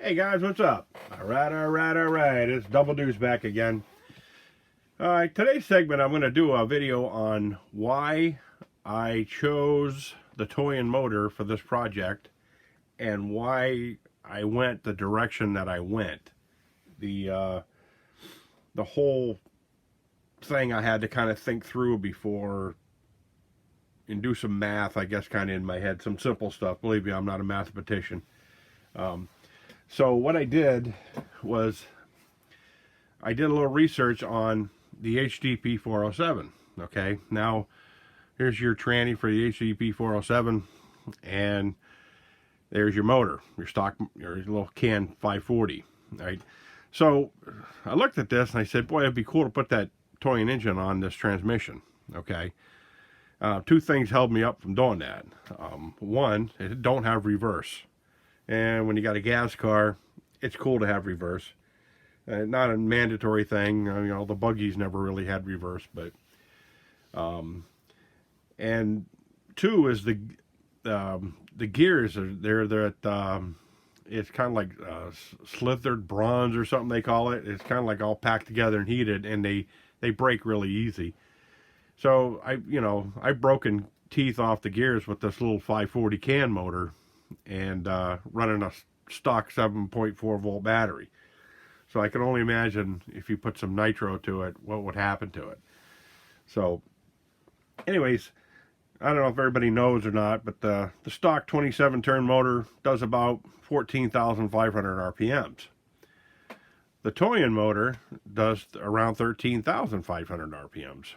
Hey guys, what's up? Alright, it's Double Deuce back again. Alright, today's segment I'm going to do a video on why I chose the TOYAN motor for this project and why I went the direction that I went. The whole thing I had to kind of think through before and do some math, I guess, kind of in my head, some simple stuff. Believe me, I'm not a mathematician. So what I did was I did a little research on the HDP 407. Okay, now here's your tranny for the HDP 407, and there's your motor, your little can 540. Right. So I looked at this and I said, boy, it'd be cool to put that TOYAN engine on this transmission. Okay. Two things held me up from doing that. One, it don't have reverse. And when you got a gas car, it's cool to have reverse. Not a mandatory thing. You know, the buggies never really had reverse, but and two is the gears are they're at it's kind of like slithered bronze or something they call it. It's kind of like all packed together and heated, and they break really easy. So I've broken teeth off the gears with this little 540 can motor and running a stock 7.4 volt battery. So I can only imagine if you put some nitro to it, what would happen to it. So anyways, I don't know if everybody knows or not, but the stock 27 turn motor does about 14,500 RPMs. The TOYAN motor does around 13,500 RPMs.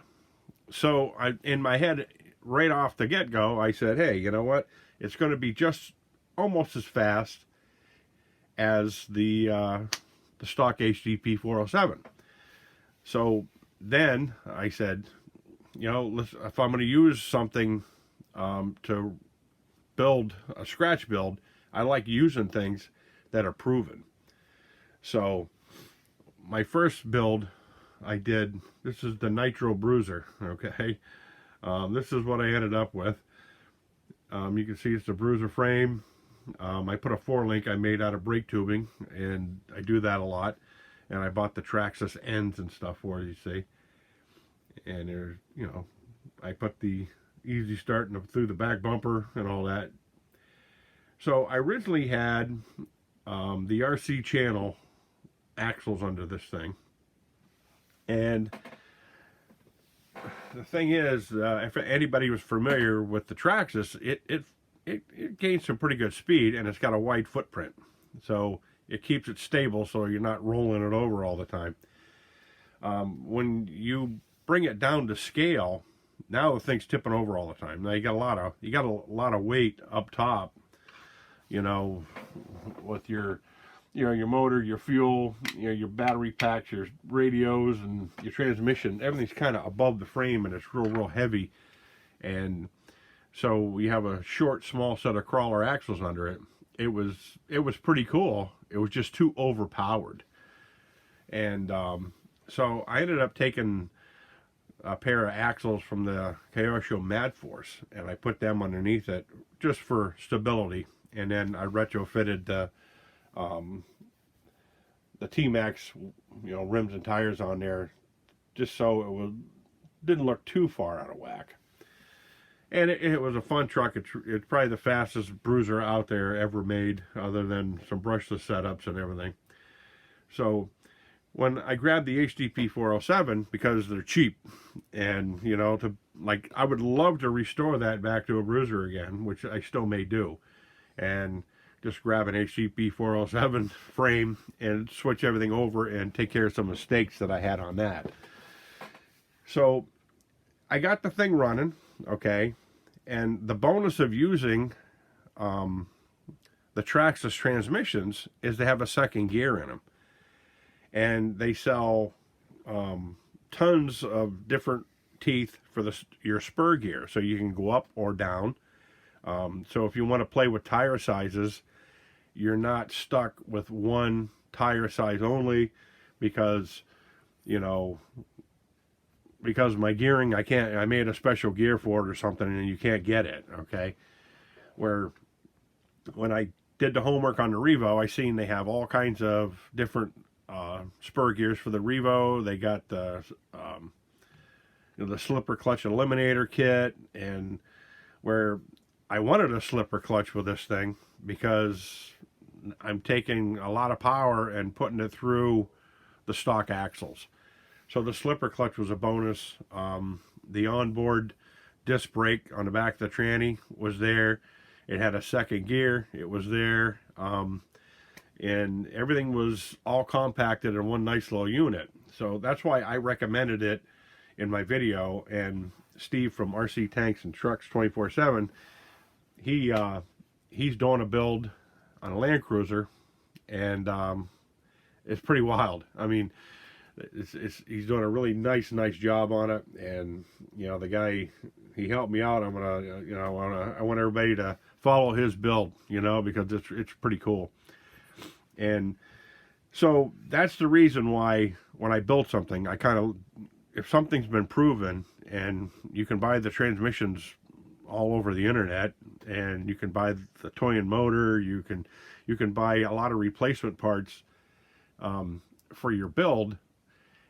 So in my head, right off the get-go, I said, hey, you know what? It's going to be just almost as fast as the stock HDP 407. So then I said, you know, if I'm going to use something to build a scratch build, I like using things that are proven. So my first build I did, this is the Nitro Bruiser, okay? This is what I ended up with. You can see it's a bruiser frame. I put a 4-link I made out of brake tubing, and I do that a lot. And I bought the Traxxas ends and stuff for it, you see. And there's, you know, I put the easy start through the back bumper and all that. So I originally had the RC channel axles under this thing. And the thing is, if anybody was familiar with the Traxxas, it gains some pretty good speed, and it's got a wide footprint. So it keeps it stable so you're not rolling it over all the time. When you bring it down to scale, now the thing's tipping over all the time. Now you got a lot of weight up top, you know, with your motor, your fuel, your battery packs, your radios, and your transmission. Everything's kind of above the frame, and it's real heavy. And so we have a short, small set of crawler axles under it. It was pretty cool. It was just too overpowered. And so I ended up taking a pair of axles from the Kyosho Mad Force, and I put them underneath it just for stability. And then I retrofitted the T-Max, rims and tires on there, just so didn't look too far out of whack. And it was a fun truck. It's probably the fastest bruiser out there ever made, other than some brushless setups and everything. So when I grabbed the HDP 407, because they're cheap, and I would love to restore that back to a bruiser again, which I still may do, and just grab an HDP 407 frame and switch everything over and take care of some mistakes that I had on that. So I got the thing running, okay, and the bonus of using the Traxxas transmissions is they have a second gear in them. And they sell tons of different teeth for your spur gear, so you can go up or down. So if you want to play with tire sizes, you're not stuck with one tire size only, because because of my gearing, I made a special gear for it or something, and you can't get it, okay? Where when I did the homework on the Revo, I seen they have all kinds of different spur gears for the Revo. They got the the slipper clutch eliminator kit, and where I wanted a slipper clutch with this thing because I'm taking a lot of power and putting it through the stock axles. So the slipper clutch was a bonus. The onboard disc brake on the back of the tranny was there. It had a second gear. It was there. And everything was all compacted in one nice little unit. So that's why I recommended it in my video. And Steve from RC Tanks and Trucks 24/7, he's doing a build on a Land Cruiser, and it's pretty wild. I mean, he's doing a really nice job on it. And the guy, he helped me out. I'm gonna, I want everybody to follow his build, because it's pretty cool. And so that's the reason why when I build something, I kind of, if something's been proven, and you can buy the transmissions all over the internet, and you can buy the TOYAN motor, you can buy a lot of replacement parts for your build,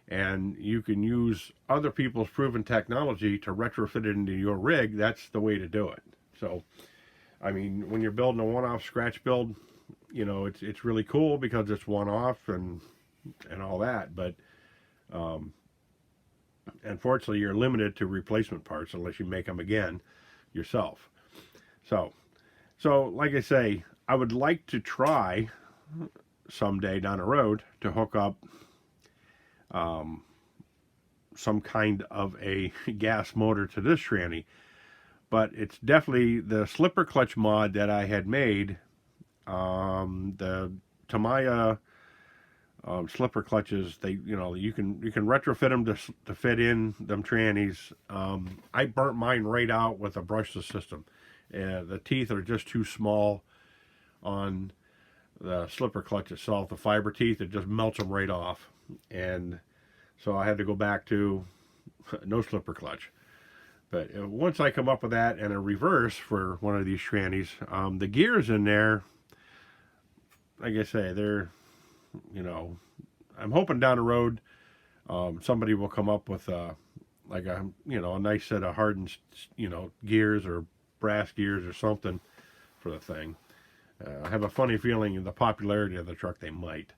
and you can use other people's proven technology to retrofit it into your rig. That's the way to do it. So, I mean, when you're building a one-off scratch build, it's really cool because it's one-off and all that. But unfortunately, you're limited to replacement parts unless you make them again yourself. So like I say, I would like to try someday down the road to hook up some kind of a gas motor to this tranny. But it's definitely the slipper clutch mod that I had made. The Tamiya slipper clutches, you can retrofit them to fit in them trannies. I burnt mine right out with a brushless system. The teeth are just too small on the slipper clutch itself. The fiber teeth, it just melts them right off. And so I had to go back to no slipper clutch. But once I come up with that and a reverse for one of these trannies, the gears in there, like I say, they're, I'm hoping down the road somebody will come up with a nice set of hardened, gears or brass gears or something for the thing. I have a funny feeling in the popularity of the truck they might.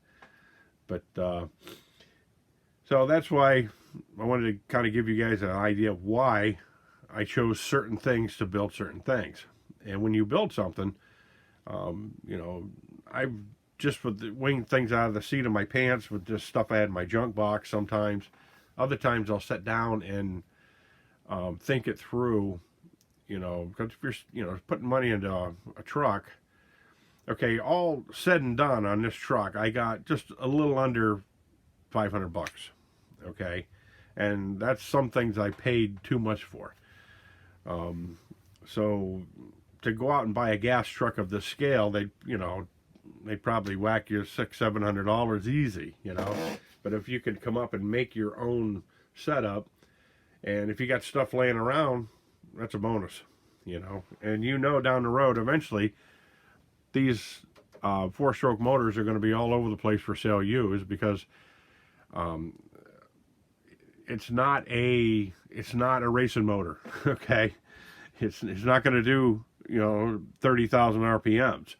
But so that's why I wanted to kind of give you guys an idea of why I chose certain things to build certain things. And when you build something, I've just winged things out of the seat of my pants with just stuff I had in my junk box sometimes. Other times I'll sit down and think it through, because if you're, putting money into a truck, okay, all said and done on this truck, I got just a little under $500, okay? And that's some things I paid too much for. So to go out and buy a gas truck of this scale, they'd probably whack you $600-700 easy, But if you could come up and make your own setup, and if you got stuff laying around, that's a bonus, And down the road, eventually, these 4-stroke motors are going to be all over the place for sale used, because it's not a racing motor, okay? It's not going to do 30,000 RPMs.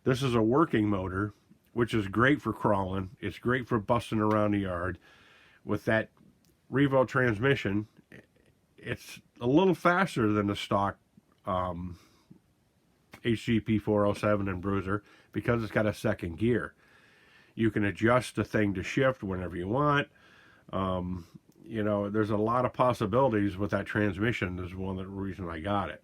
This is a working motor, which is great for crawling. It's great for busting around the yard. With that Revo transmission, it's a little faster than the stock HGP 407 and Bruiser because it's got a second gear. You can adjust the thing to shift whenever you want. There's a lot of possibilities with that transmission. Is one of the reasons I got it.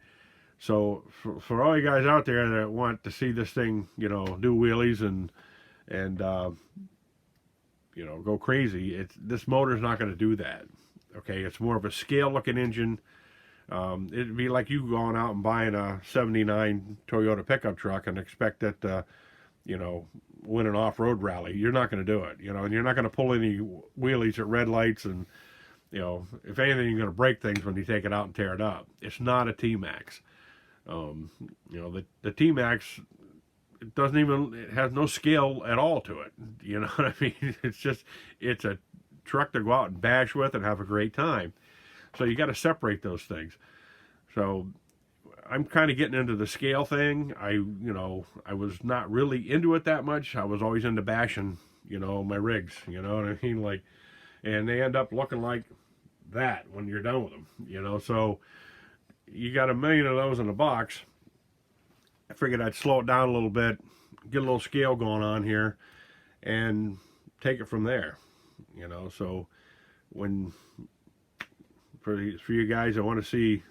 So for all you guys out there that want to see this thing, do wheelies and go crazy, this motor's not going to do that. Okay, it's more of a scale-looking engine. It'd be like you going out and buying a '79 Toyota pickup truck and expect that win an off-road rally. You're not going to do it, and you're not going to pull any wheelies at red lights, and if anything, you're going to break things when you take it out and tear it up. It's not a T-Max. The T-Max, it has no scale at all to it. You know what I mean? It's a truck to go out and bash with and have a great time. So you got to separate those things. So I'm kind of getting into the scale thing. I was not really into it that much. I was always into bashing, my rigs. You know what I mean? Like, and they end up looking like that when you're done with them. So you got a million of those in a box. I figured I'd slow it down a little bit, get a little scale going on here, and take it from there. So when for you guys, I want to see,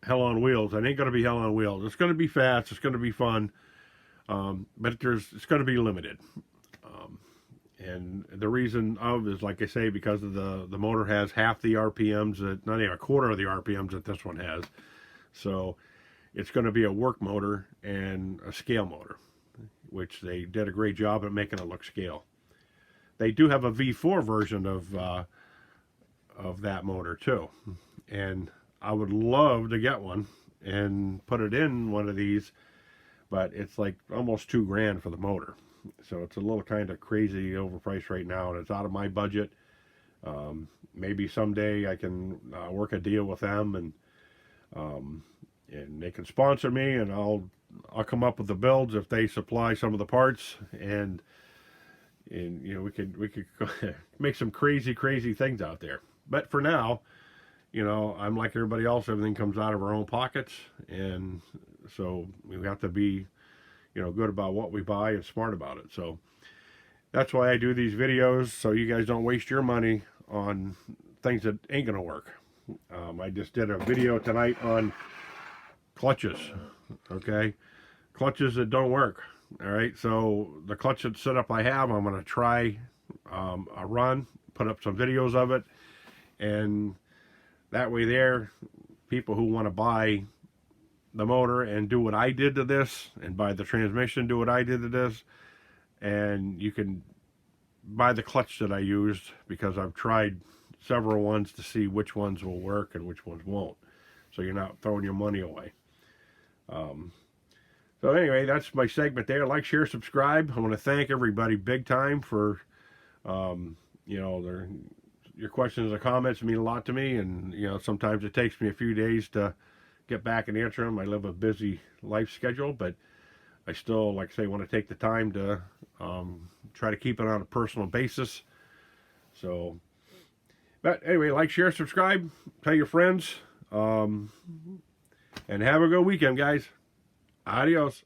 hell on wheels. It ain't going to be hell on wheels. It's going to be fast. It's going to be fun, but it's going to be limited. And the reason is, like I say, because of the motor has half the RPMs, not even a quarter of the RPMs that this one has. So it's going to be a work motor and a scale motor, which they did a great job at making it look scale. They do have a V4 version of that motor too, and I would love to get one and put it in one of these, but it's like almost $2,000 for the motor. So it's a little kind of crazy overpriced right now, and it's out of my budget. Maybe someday I can work a deal with them, and they can sponsor me, and I'll come up with the builds if they supply some of the parts, and we could make some crazy things out there. But for now, I'm like everybody else. Everything comes out of our own pockets, and so we have to be good about what we buy and smart about it. So that's why I do these videos, so you guys don't waste your money on things that ain't gonna work. I just did a video tonight on clutches. Okay, clutches that don't work. All right, so the clutch setup I have, I'm gonna try a run, put up some videos of it, and that way there, people who want to buy the motor and do what I did to this, and buy the transmission, do what I did to this, and you can buy the clutch that I used, because I've tried several ones to see which ones will work and which ones won't, so you're not throwing your money away. So anyway, that's my segment there. Like, share, subscribe. I want to thank everybody big time for your questions and comments mean a lot to me, and sometimes it takes me a few days to get back and answer them. I live a busy life schedule, but I still, like I say, want to take the time to try to keep it on a personal basis. So, but anyway, like, share, subscribe, tell your friends, and have a good weekend, guys. Adios.